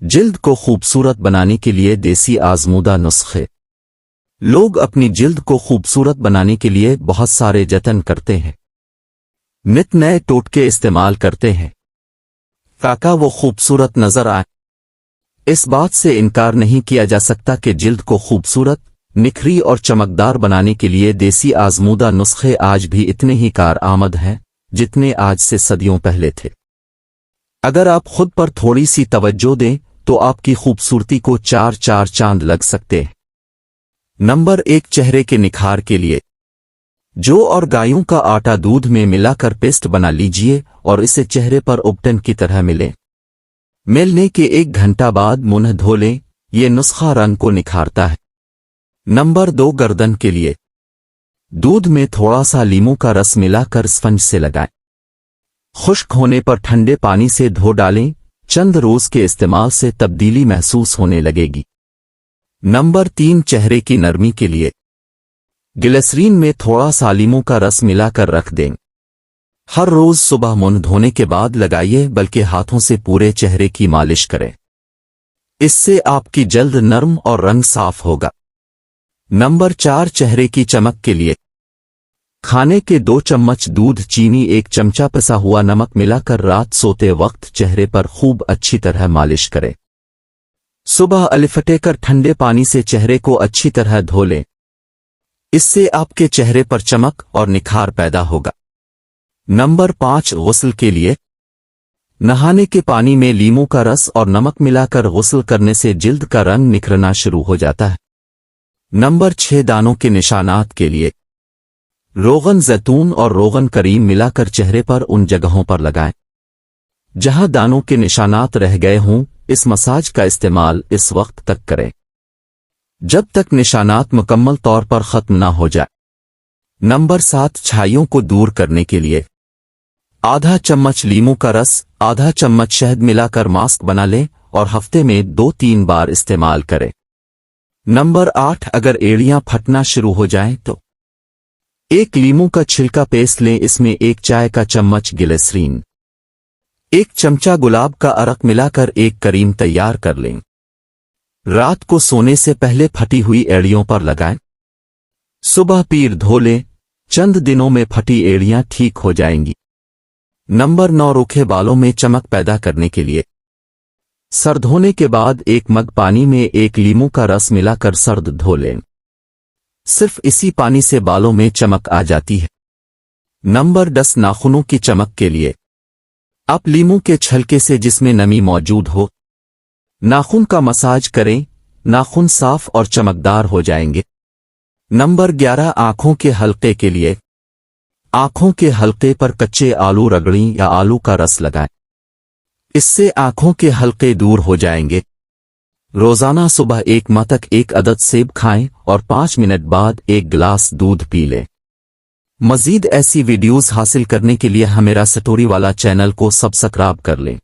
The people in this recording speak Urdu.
جلد کو خوبصورت بنانے کے لیے دیسی آزمودہ نسخے۔ لوگ اپنی جلد کو خوبصورت بنانے کے لیے بہت سارے جتن کرتے ہیں، نت نئے ٹوٹکے استعمال کرتے ہیں تاکہ وہ خوبصورت نظر آئے۔ اس بات سے انکار نہیں کیا جا سکتا کہ جلد کو خوبصورت، نکھری اور چمکدار بنانے کے لیے دیسی آزمودہ نسخے آج بھی اتنے ہی کارآمد ہیں جتنے آج سے صدیوں پہلے تھے۔ اگر آپ خود پر تھوڑی سی توجہ دیں تو آپ کی خوبصورتی کو چار چاند لگ سکتے ہیں۔ نمبر 1، چہرے کے نکھار کے لیے جو اور گایوں کا آٹا دودھ میں ملا کر پیسٹ بنا لیجئے اور اسے چہرے پر ابٹن کی طرح ملنے کے 1 گھنٹہ بعد منہ دھو لیں، یہ نسخہ رنگ کو نکھارتا ہے۔ نمبر 2، گردن کے لیے دودھ میں تھوڑا سا لیموں کا رس ملا کر اسفنج سے لگائیں، خشک ہونے پر ٹھنڈے پانی سے دھو ڈالیں، چند روز کے استعمال سے تبدیلی محسوس ہونے لگے گی۔ نمبر 3، چہرے کی نرمی کے لیے گلیسرین میں تھوڑا سا لیموں کا رس ملا کر رکھ دیں، ہر روز صبح منہ دھونے کے بعد لگائیے، بلکہ ہاتھوں سے پورے چہرے کی مالش کریں، اس سے آپ کی جلد نرم اور رنگ صاف ہوگا۔ نمبر 4، چہرے کی چمک کے لیے کھانے کے 2 چمچ دودھ، چینی، 1 چمچہ پسا ہوا نمک ملا کر رات سوتے وقت چہرے پر خوب اچھی طرح مالش کریں، صبح الفٹے کر ٹھنڈے پانی سے چہرے کو اچھی طرح دھو لیں، اس سے آپ کے چہرے پر چمک اور نکھار پیدا ہوگا۔ نمبر 5، غسل کے لیے نہانے کے پانی میں لیموں کا رس اور نمک ملا کر غسل کرنے سے جلد کا رنگ نکھرنا شروع ہو جاتا ہے۔ نمبر 6، دانوں کے نشانات کے لیے روغن زیتون اور روغن کریم ملا کر چہرے پر ان جگہوں پر لگائیں جہاں دانوں کے نشانات رہ گئے ہوں، اس مساج کا استعمال اس وقت تک کریں جب تک نشانات مکمل طور پر ختم نہ ہو جائے۔ نمبر 7، چھائیوں کو دور کرنے کے لیے آدھا چمچ لیموں کا رس، آدھا چمچ شہد ملا کر ماسک بنا لیں اور ہفتے میں 2-3 بار استعمال کریں۔ نمبر 8، اگر ایڑیاں پھٹنا شروع ہو جائیں تو 1 لیموں کا چھلکا پیس لیں، اس میں 1 چائے کا چمچ گلیسرین، 1 چمچہ گلاب کا عرق ملا کر 1 کریم تیار کر لیں، رات کو سونے سے پہلے پھٹی ہوئی ایڑیوں پر لگائیں، صبح پیر دھو لیں، چند دنوں میں پھٹی ایڑیاں ٹھیک ہو جائیں گی۔ نمبر 9، روکھے بالوں میں چمک پیدا کرنے کے لیے سر دھونے کے بعد 1 مگ پانی میں 1 لیموں کا رس ملا کر سرد دھو لیں، صرف اسی پانی سے بالوں میں چمک آ جاتی ہے۔ نمبر 10، ناخنوں کی چمک کے لیے آپ لیموں کے چھلکے سے جس میں نمی موجود ہو ناخن کا مساج کریں، ناخن صاف اور چمکدار ہو جائیں گے۔ نمبر 11، آنکھوں کے حلقے کے لیے آنکھوں کے حلقے پر کچے آلو رگڑیں یا آلو کا رس لگائیں، اس سے آنکھوں کے حلقے دور ہو جائیں گے۔ روزانہ صبح 1 ماہ تک 1 عدد سیب کھائیں اور 5 منٹ بعد 1 گلاس دودھ پی لیں۔ مزید ایسی ویڈیوز حاصل کرنے کے لیے ہمیرا سٹوری والا چینل کو سبسکرائب کر لیں۔